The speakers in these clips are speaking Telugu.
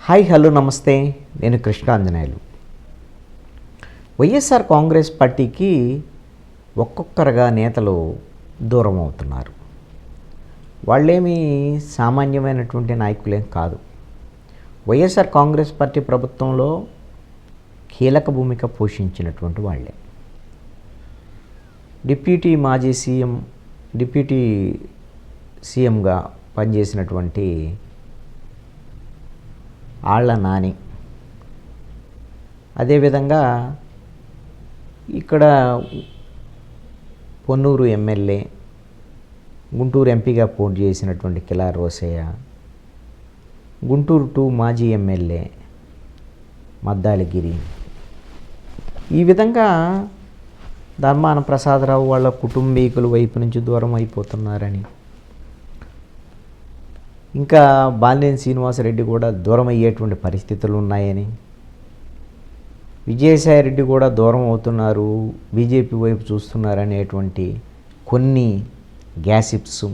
హాయ్ హలో నమస్తే. నేను కృష్ణాంజనేయులు. వైఎస్ఆర్ కాంగ్రెస్ పార్టీకి ఒక్కొక్కరుగా నేతలు దూరం అవుతున్నారు. వాళ్ళేమీ సామాన్యమైనటువంటి నాయకులేం కాదు. వైఎస్ఆర్ కాంగ్రెస్ పార్టీ ప్రభుత్వంలో కీలక భూమిక పోషించినటువంటి వాళ్ళే. మాజీ డిప్యూటీ సీఎంగా పనిచేసినటువంటి ఆళ్ల నాని, అదేవిధంగా ఇక్కడ పొన్నూరు ఎమ్మెల్యే, గుంటూరు ఎంపీగా పోటీ చేసినటువంటి కిలార్ రోసయ్య, గుంటూరు 2 మాజీ ఎమ్మెల్యే మద్దాలగిరి, ఈ విధంగా ధర్మాన ప్రసాదరావు వాళ్ళ కుటుంబీకుల వైపు నుంచి దూరం అయిపోతున్నారని, ఇంకా బాలినేని శ్రీనివాసరెడ్డి కూడా దూరం అయ్యేటువంటి పరిస్థితులు ఉన్నాయని, విజయసాయిరెడ్డి కూడా దూరం అవుతున్నారు, బీజేపీ వైపు చూస్తున్నారు అనేటువంటి కొన్ని గ్యాసిప్స్.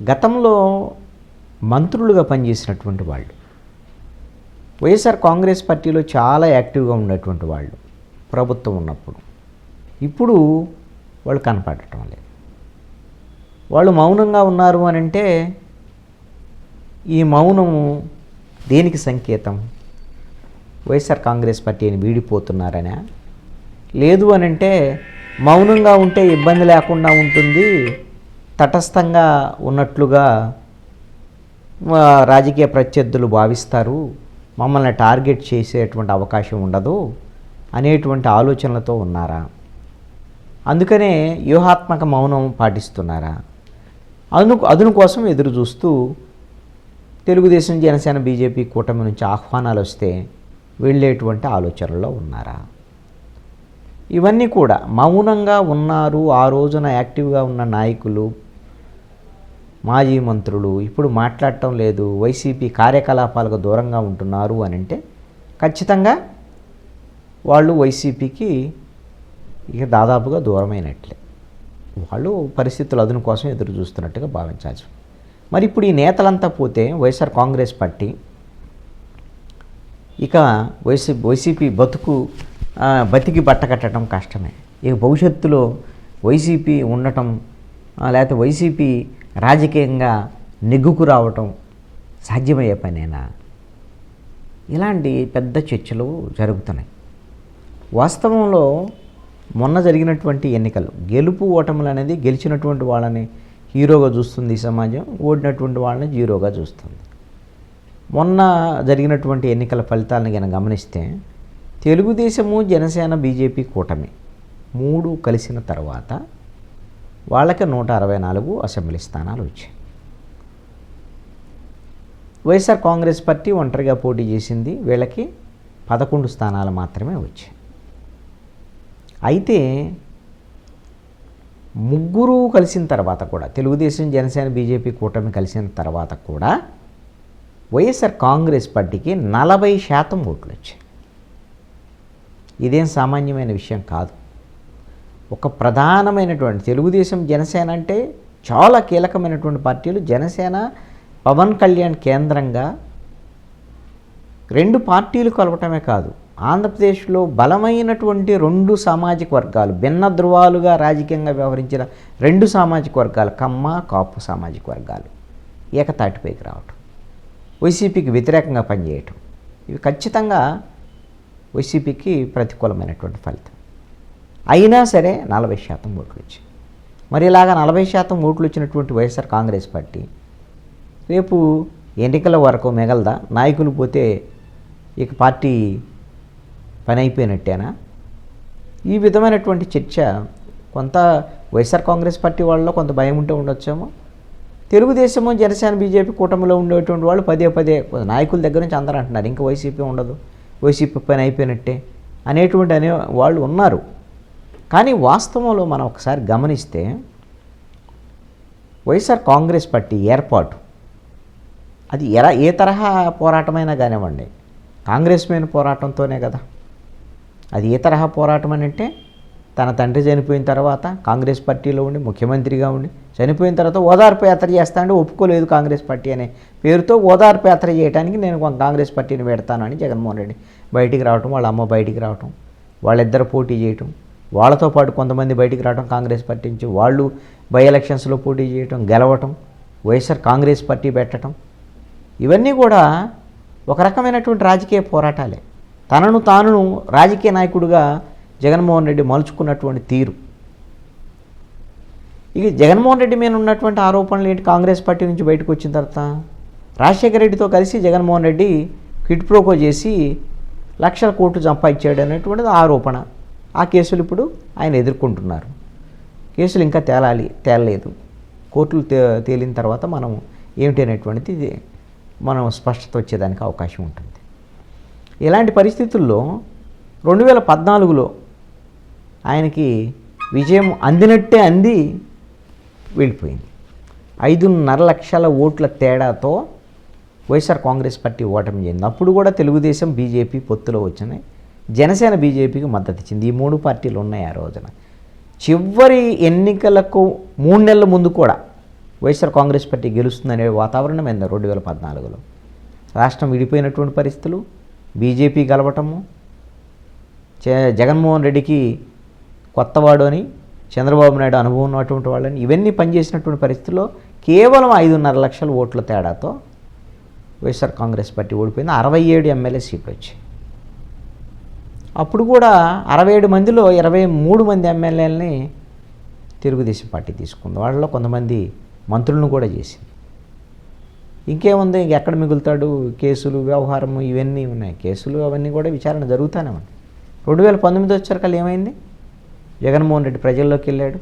గతంలో మంత్రులుగా పనిచేసినటువంటి వాళ్ళు, వైఎస్ఆర్ కాంగ్రెస్ పార్టీలో చాలా యాక్టివ్గా ఉన్నటువంటి వాళ్ళు ప్రభుత్వం ఉన్నప్పుడు, ఇప్పుడు వాళ్ళు కనపడటం లేదు. వాళ్ళు మౌనంగా ఉన్నారు అని అంటే ఈ మౌనము దేనికి సంకేతం? వైఎస్ఆర్ కాంగ్రెస్ పార్టీని వీడిపోతున్నారనా? లేదు అని అంటే మౌనంగా ఉంటే ఇబ్బంది లేకుండా ఉంటుంది, తటస్థంగా ఉన్నట్లుగా రాజకీయ ప్రత్యర్థులు భావిస్తారు, మమ్మల్ని టార్గెట్ చేసేటువంటి అవకాశం ఉండదు అనేటువంటి ఆలోచనలతో ఉన్నారా? అందుకనే వ్యూహాత్మక మౌనం పాటిస్తున్నారా? అదును కోసం ఎదురు చూస్తూ తెలుగుదేశం, జనసేన, బీజేపీ కూటమి నుంచి ఆహ్వానాలు వస్తే వెళ్ళేటువంటి ఆలోచనలో ఉన్నారా? ఇవన్నీ కూడా మౌనంగా ఉన్నారు. ఆ రోజున యాక్టివ్గా ఉన్న నాయకులు, మాజీ మంత్రులు ఇప్పుడు మాట్లాడటం లేదు, వైసీపీ కార్యకలాపాలకు దూరంగా ఉంటున్నారు అని అంటే ఖచ్చితంగా వాళ్ళు వైసీపీకి ఇక దాదాపుగా దూరమైనట్లే. వాళ్ళు పరిస్థితులు అదును కోసం ఎదురు చూస్తున్నట్టుగా భావించాల్సి. మరి ఇప్పుడు ఈ నేతలంతా పోతే వైఎస్ఆర్ కాంగ్రెస్ పార్టీ ఇక వైసీపీ బతికి బట్ట కట్టడం కష్టమే. ఇక భవిష్యత్తులో వైసీపీ ఉండటం, లేకపోతే వైసీపీ రాజకీయంగా నెగ్గుకు రావటం సాధ్యమయ్యే పనేనా? ఇలాంటి పెద్ద చర్చలు జరుగుతున్నాయి. వాస్తవంలో మొన్న జరిగినటువంటి ఎన్నికలు గెలుపు ఓటములు అనేది గెలిచినటువంటి వాళ్ళని హీరోగా చూస్తుంది ఈ సమాజం, ఓడినటువంటి వాళ్ళని జీరోగా చూస్తుంది. మొన్న జరిగినటువంటి ఎన్నికల ఫలితాలను కనుక గమనిస్తే తెలుగుదేశము, జనసేన, బీజేపీ కూటమి 3 కలిసిన తర్వాత వాళ్ళకి 164 అసెంబ్లీ స్థానాలు వచ్చాయి. వైఎస్ఆర్ కాంగ్రెస్ పార్టీ ఒంటరిగా పోటీ చేసింది, వీళ్ళకి 11 స్థానాలు మాత్రమే వచ్చాయి. అయితే ముగ్గురు కలిసిన తర్వాత కూడా, తెలుగుదేశం, జనసేన, బీజేపీ కూటమి కలిసిన తర్వాత కూడా వైఎస్ఆర్ కాంగ్రెస్ పార్టీకి 40% ఓట్లు వచ్చాయి. ఇదేం సామాన్యమైన విషయం కాదు. ఒక ప్రధానమైనటువంటి తెలుగుదేశం, జనసేన అంటే చాలా కీలకమైనటువంటి పార్టీలు. జనసేన పవన్ కళ్యాణ్ కేంద్రంగా 2 పార్టీలు కలవటమే కాదు, ఆంధ్రప్రదేశ్లో బలమైనటువంటి 2 సామాజిక వర్గాలు, భిన్న ధృవాలుగా రాజకీయంగా వ్యవహరించిన 2 సామాజిక వర్గాలు, కమ్మ, కాపు సామాజిక వర్గాలు ఏకతాటిపైకి రావటం, వైసీపీకి వ్యతిరేకంగా పనిచేయటం, ఇవి ఖచ్చితంగా వైసీపీకి ప్రతికూలమైనటువంటి ఫలితం. అయినా సరే 40% ఓట్లు వచ్చాయి. మరి ఇలాగా 40% ఓట్లు వచ్చినటువంటి వైఎస్ఆర్ కాంగ్రెస్ పార్టీ రేపు ఎన్నికల వరకు మిగలదా? నాయకులు పోతే ఇక పార్టీ పని అయిపోయినట్టేనా? ఈ విధమైనటువంటి చర్చ కొంత వైఎస్ఆర్ కాంగ్రెస్ పార్టీ వాళ్ళలో కొంత భయం ఉంటే ఉండొచ్చేమో. తెలుగుదేశము, జనసేన, బీజేపీ కూటమిలో ఉండేటువంటి వాళ్ళు పదే నాయకుల దగ్గర నుంచి అందరూ అంటున్నారు ఇంకా వైసీపీ ఉండదు, వైసీపీ పని అయిపోయినట్టే అనేటువంటి వాళ్ళు ఉన్నారు. కానీ వాస్తవంలో మనం ఒకసారి గమనిస్తే వైఎస్ఆర్ కాంగ్రెస్ పార్టీ ఏర్పాటు అది ఏ తరహా పోరాటమైనా కానివ్వండి, కాంగ్రెస్ మీద పోరాటంతోనే కదా. అది ఏ తరహా పోరాటం అని అంటే తన తండ్రి చనిపోయిన తర్వాత కాంగ్రెస్ పార్టీలో ఉండి ముఖ్యమంత్రిగా ఉండి చనిపోయిన తర్వాత ఓదార్పు యాత్ర చేస్తానంటే ఒప్పుకోలేదు కాంగ్రెస్ పార్టీ అనే పేరుతో ఓదార్పు యాత్ర చేయడానికి నేను కాంగ్రెస్ పార్టీని పెడతానని జగన్మోహన్ రెడ్డి బయటికి రావటం, వాళ్ళ అమ్మ బయటికి రావటం, వాళ్ళిద్దరు పోటీ చేయటం, వాళ్ళతో పాటు కొంతమంది బయటికి రావటం కాంగ్రెస్ పార్టీ నుంచి, వాళ్ళు బై ఎలక్షన్స్లో పోటీ చేయటం, గెలవటం, వైఎస్ఆర్ కాంగ్రెస్ పార్టీ పెట్టడం, ఇవన్నీ కూడా ఒక రకమైనటువంటి రాజకీయ పోరాటాలే. తనను తాను రాజకీయ నాయకుడిగా జగన్మోహన్ రెడ్డి మలుచుకున్నటువంటి తీరు. ఇక జగన్మోహన్ రెడ్డి మీద ఉన్నటువంటి ఆరోపణలు ఏంటి? కాంగ్రెస్ పార్టీ నుంచి బయటకు వచ్చిన తర్వాత రాజశేఖర రెడ్డితో కలిసి జగన్మోహన్ రెడ్డి క్విడ్ ప్రోకో చేసి లక్షల కోట్లు సంపాదించాడు అనేటువంటిది ఆరోపణ. ఆ కేసులు ఇప్పుడు ఆయన ఎదుర్కొంటున్నారు. కేసులు ఇంకా తేలలేదు. కోర్టులు తేలిన తర్వాత మనం ఏమిటి అనేటువంటిది మనం స్పష్టత వచ్చేదానికి అవకాశం ఉంటుంది. ఇలాంటి పరిస్థితుల్లో 2014లో ఆయనకి విజయం అందినట్టే అంది వెళ్ళిపోయింది. 5.5 లక్షల ఓట్ల తేడాతో వైఎస్ఆర్ కాంగ్రెస్ పార్టీ ఓటమి చెందింది. అప్పుడు కూడా తెలుగుదేశం బీజేపీ పొత్తులో వచ్చినాయి. జనసేన బీజేపీకి మద్దతు ఇచ్చింది. ఈ 3 పార్టీలు ఉన్నాయి ఆ రోజున. చివరి ఎన్నికలకు 3 నెలల ముందు కూడా వైఎస్ఆర్ కాంగ్రెస్ పార్టీ గెలుస్తుందనే వాతావరణం అయింది 2014లో. రాష్ట్రం విడిపోయినటువంటి పరిస్థితులు, బీజేపీ గెలవటము, జగన్మోహన్ రెడ్డికి కొత్తవాడు అని చంద్రబాబు నాయుడు అనుభవం ఉన్నటువంటి వాళ్ళని ఇవన్నీ పనిచేసినటువంటి పరిస్థితుల్లో కేవలం 5.5 లక్షల ఓట్ల తేడాతో వైఎస్ఆర్ కాంగ్రెస్ పార్టీ ఓడిపోయింది. 67 ఎమ్మెల్యే సీట్లు వచ్చాయి. అప్పుడు కూడా 67 మందిలో 23 మంది ఎమ్మెల్యేలని తెలుగుదేశం పార్టీ తీసుకుంది. వాళ్ళలో కొంతమంది మంత్రులను కూడా చేసింది. ఇంకేముంది, ఎక్కడ మిగులుతాడు? కేసులు, వ్యవహారం ఇవన్నీ ఉన్నాయి. కేసులు అవన్నీ కూడా విచారణ జరుగుతూనే ఉన్నాయి. 2019 వచ్చేసరికి ఏమైంది? జగన్మోహన్ రెడ్డి ప్రజల్లోకి వెళ్ళాడు.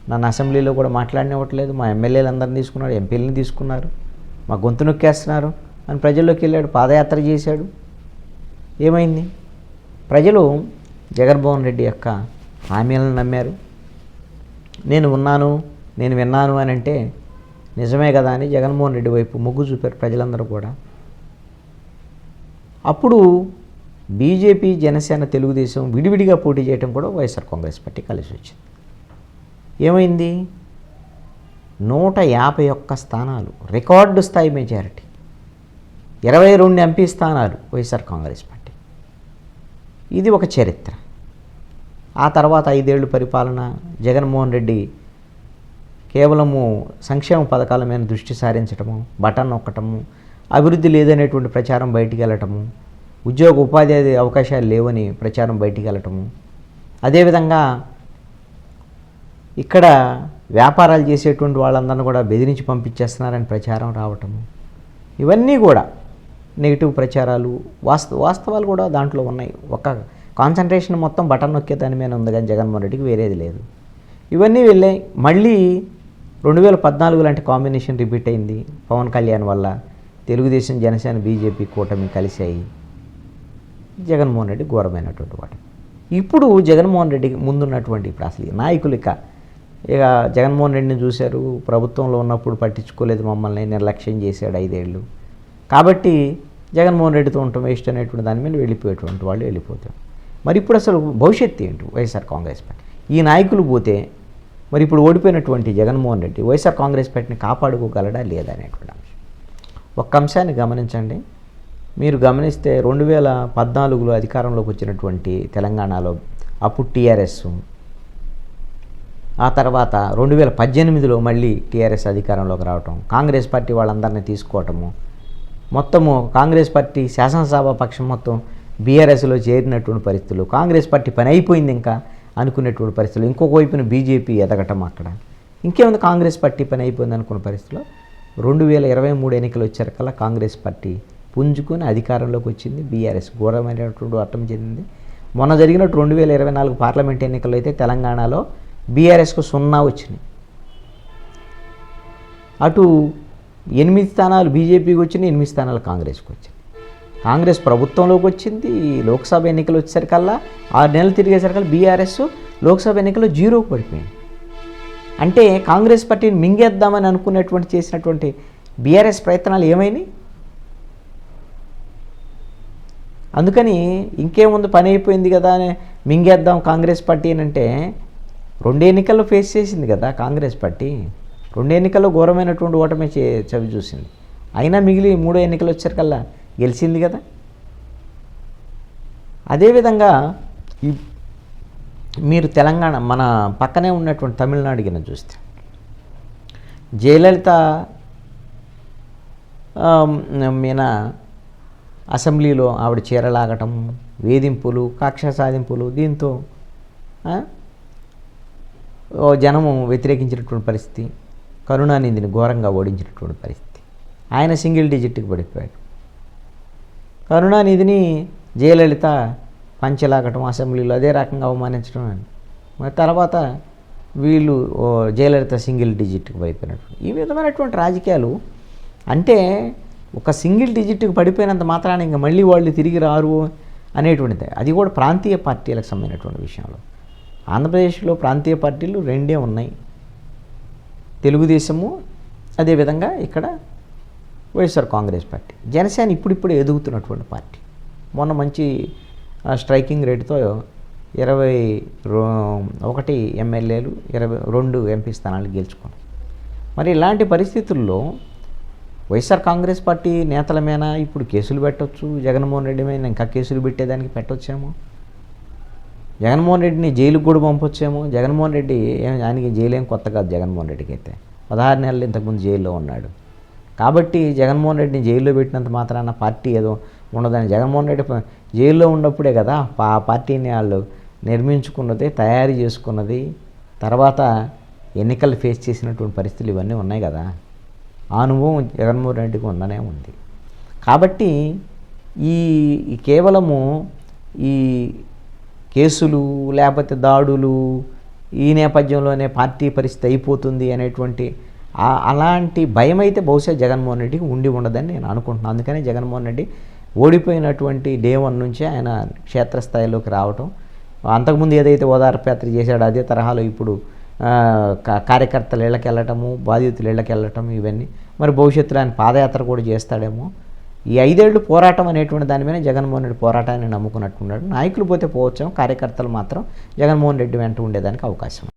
నన్ను అసెంబ్లీలో కూడా మాట్లాడనివ్వట్లేదు, మా ఎమ్మెల్యేలందరినీ తీసుకున్నాడు, ఎంపీలని తీసుకున్నారు, మా గొంతు నొక్కేస్తున్నారు అని ప్రజల్లోకి వెళ్ళాడు. పాదయాత్ర చేశాడు. ఏమైంది? ప్రజలు జగన్మోహన్ రెడ్డి యొక్క హామీలను నమ్మారు. నేను ఉన్నాను, నేను విన్నాను అని అంటే నిజమే కదా అని జగన్మోహన్ రెడ్డి వైపు మొగ్గు చూపారు ప్రజలందరూ కూడా. అప్పుడు బీజేపీ, జనసేన, తెలుగుదేశం విడివిడిగా పోటీ చేయడం కూడా వైఎస్ఆర్ కాంగ్రెస్ పార్టీ కలిసి వచ్చింది. ఏమైంది? 151 స్థానాలు, రికార్డు స్థాయి మెజారిటీ, 22 ఎంపీ స్థానాలు వైఎస్ఆర్ కాంగ్రెస్ పార్టీ. ఇది ఒక చరిత్ర. ఆ తర్వాత 5 ఏళ్ళు పరిపాలన జగన్మోహన్ రెడ్డి కేవలము సంక్షేమ పథకాల మీద దృష్టి సారించటము, బటన్ నొక్కటము, అభివృద్ధి లేదనేటువంటి ప్రచారం బయటికి వెళ్ళటము, ఉద్యోగ ఉపాధి అవకాశాలు లేవని ప్రచారం బయటికి వెళ్ళటము, అదేవిధంగా ఇక్కడ వ్యాపారాలు చేసేటువంటి వాళ్ళందరినీ కూడా బెదిరించి పంపించేస్తున్నారని ప్రచారం రావటము, ఇవన్నీ కూడా నెగిటివ్ ప్రచారాలు. వాస్తవాలు కూడా దాంట్లో ఉన్నాయి. ఒక కాన్సన్ట్రేషన్ మొత్తం బటన్ నొక్కే దాని మీద ఉంది, కానీ జగన్మోహన్ రెడ్డికి వేరేది లేదు. ఇవన్నీ వెళ్ళాయి. మళ్ళీ 2014 లాంటి కాంబినేషన్ రిపీట్ అయింది. పవన్ కళ్యాణ్ వల్ల తెలుగుదేశం, జనసేన, బీజేపీ కూటమి కలిశాయి. జగన్మోహన్ రెడ్డి ఘోరమైనటువంటి వాడు. ఇప్పుడు జగన్మోహన్ రెడ్డికి ముందున్నటువంటి ఇప్పుడు అసలు నాయకులు ఇక జగన్మోహన్ రెడ్డిని చూశారు, ప్రభుత్వంలో ఉన్నప్పుడు పట్టించుకోలేదు, మమ్మల్ని నిర్లక్ష్యం చేశాడు 5 ఏళ్ళు. కాబట్టి జగన్మోహన్ రెడ్డితో ఉండటం వేస్ట్ అనేటువంటి దాని మీద వెళ్ళిపోయేటువంటి వాళ్ళు వెళ్ళిపోతారు. మరి ఇప్పుడు అసలు భవిష్యత్తు ఏంటి వైఎస్ఆర్ కాంగ్రెస్ పార్టీ? ఈ నాయకులు పోతే మరి ఇప్పుడు ఓడిపోయినటువంటి జగన్మోహన్ రెడ్డి వైఎస్ఆర్ కాంగ్రెస్ పార్టీని కాపాడుకోగలడా లేదా అనేటువంటి అంశం. ఒక్క అంశాన్ని గమనించండి. మీరు గమనిస్తే 2014లో అధికారంలోకి వచ్చినటువంటి తెలంగాణలో అప్పుడు టీఆర్ఎస్, ఆ తర్వాత 2018లో మళ్ళీ టీఆర్ఎస్ అధికారంలోకి రావటం, కాంగ్రెస్ పార్టీ వాళ్ళందరినీ తీసుకోవటము, మొత్తము కాంగ్రెస్ పార్టీ శాసనసభ పక్షం మొత్తం బీఆర్ఎస్లో చేరినటువంటి పరిస్థితులు, కాంగ్రెస్ పార్టీ పని అయిపోయింది ఇంకా అనుకునేటువంటి పరిస్థితులు, ఇంకొక వైపున బీజేపీ ఎదగటం, అక్కడ ఇంకేముంది కాంగ్రెస్ పార్టీ పని అయిపోయింది అనుకున్న పరిస్థితుల్లో 2023 ఎన్నికలు వచ్చారకల్లా కాంగ్రెస్ పార్టీ పుంజుకొని అధికారంలోకి వచ్చింది. బీఆర్ఎస్ ఘోరమైనటువంటి అర్థం చెందింది. మొన్న జరిగినట్టు 2024 పార్లమెంట్ ఎన్నికల్లో అయితే తెలంగాణలో బీఆర్ఎస్కు 0 వచ్చినాయి. అటు 8 స్థానాలు బీజేపీకి వచ్చినాయి, 8 స్థానాలు కాంగ్రెస్కి వచ్చినాయి. కాంగ్రెస్ ప్రభుత్వంలోకి వచ్చింది. లోక్సభ ఎన్నికలు వచ్చేసరికల్లా 6 నెలలు తిరిగేసరికల్లా బీఆర్ఎస్ లోక్సభ ఎన్నికల్లో 0కు పడిపోయింది. అంటే కాంగ్రెస్ పార్టీని మింగేద్దామని అనుకున్నటువంటి చేసినటువంటి బీఆర్ఎస్ ప్రయత్నాలు ఏమైనాయి? అందుకని ఇంకేముంది పని అయిపోయింది కదా అని మింగేద్దాం కాంగ్రెస్ పార్టీ అని అంటే 2 ఎన్నికల్లో ఫేస్ చేసింది కదా కాంగ్రెస్ పార్టీ. 2 ఎన్నికల్లో ఘోరమైనటువంటి ఓటమి చవి చూసింది. అయినా మిగిలి 3 ఎన్నికలు వచ్చేసరికల్లా గెలిచింది కదా. అదేవిధంగా మీరు తెలంగాణ మన పక్కనే ఉన్నటువంటి తమిళనాడు కింద చూస్తే జయలలిత మీన అసెంబ్లీలో ఆవిడ చీరలాగటం, వేధింపులు, కక్ష సాధింపులు, దీంతో జనము వ్యతిరేకించినటువంటి పరిస్థితి, కరుణానిధిని ఘోరంగా ఓడించినటువంటి పరిస్థితి. ఆయన సింగిల్ డిజిట్కి పడిపోయాడు. కరుణానిధిని జయలలిత పంచలాగటం, అసెంబ్లీలో అదే రకంగా అవమానించడం. మరి తర్వాత వీళ్ళు జయలలిత సింగిల్ డిజిట్కి పడిపోయినట్టు ఈ విధమైనటువంటి రాజకీయాలు. అంటే ఒక సింగిల్ డిజిట్కి పడిపోయినంత మాత్రాన ఇంకా మళ్ళీ వాళ్ళు తిరిగి రారు అనేటువంటిది. అది కూడా ప్రాంతీయ పార్టీలకు సంబంధించినటువంటి విషయంలో. ఆంధ్రప్రదేశ్లో ప్రాంతీయ పార్టీలు 2 ఉన్నాయి, తెలుగుదేశము, అదేవిధంగా ఇక్కడ వైఎస్ఆర్ కాంగ్రెస్ పార్టీ. జనసేన ఇప్పుడిప్పుడు ఎదుగుతున్నటువంటి పార్టీ. మొన్న మంచి స్ట్రైకింగ్ రేటుతో 21 ఎమ్మెల్యేలు, 22 ఎంపీ స్థానాలు గెలుచుకున్నాం. మరి ఇలాంటి పరిస్థితుల్లో వైఎస్ఆర్ కాంగ్రెస్ పార్టీ నేతల మీద ఇప్పుడు కేసులు పెట్టవచ్చు, జగన్మోహన్ రెడ్డి మీద ఇంకా కేసులు పెట్టేదానికి పెట్టవచ్చేమో, జగన్మోహన్ రెడ్డిని జైలుకు కూడా పంపొచ్చేమో. జగన్మోహన్ రెడ్డి ఆయనకి జైలు ఏం కొత్త కాదు. జగన్మోహన్ రెడ్డికి అయితే 16 నెలలు ఇంతకుముందు జైల్లో ఉన్నాడు. కాబట్టి జగన్మోహన్ రెడ్డిని జైల్లో పెట్టినంత మాత్రాన పార్టీ ఏదో ఉండదని. జగన్మోహన్ రెడ్డి జైల్లో ఉన్నప్పుడే కదా ఆ పార్టీని వాళ్ళు నిర్మించుకున్నది, తయారు చేసుకున్నది. తర్వాత ఎన్నికలు ఫేస్ చేసినటువంటి పరిస్థితులు ఇవన్నీ ఉన్నాయి కదా. ఆ అనుభవం జగన్మోహన్ రెడ్డికి ఉండనే ఉంది. కాబట్టి ఈ కేవలము ఈ కేసులు లేకపోతే దాడులు ఈ నేపథ్యంలోనే పార్టీ పరిస్థితి అయిపోతుంది అనేటువంటి అలాంటి భయం అయితే బహుశా జగన్మోహన్ రెడ్డికి ఉండి ఉండదని నేను అనుకుంటున్నాను. అందుకనే జగన్మోహన్ రెడ్డి ఓడిపోయినటువంటి డే 1 నుంచే ఆయన క్షేత్రస్థాయిలోకి రావటం, అంతకుముందు ఏదైతే ఓదార్పు యాత్ర చేశాడో అదే తరహాలో ఇప్పుడు కార్యకర్తలు ఇళ్ళకి వెళ్ళటము, బాధితులు ఇళ్ళకి వెళ్ళటం, ఇవన్నీ. మరి భవిష్యత్తులో ఆయన పాదయాత్ర కూడా చేస్తాడేమో. ఈ 5 ఏళ్ళు పోరాటం అనేటువంటి దాని మీద జగన్మోహన్ రెడ్డి పోరాటాన్ని నమ్ముకున్నట్టున్నాడు. నాయకులు పోతే పోవచ్చాము, కార్యకర్తలు మాత్రం జగన్మోహన్ రెడ్డి వెంట ఉండేదానికి అవకాశం ఉంది.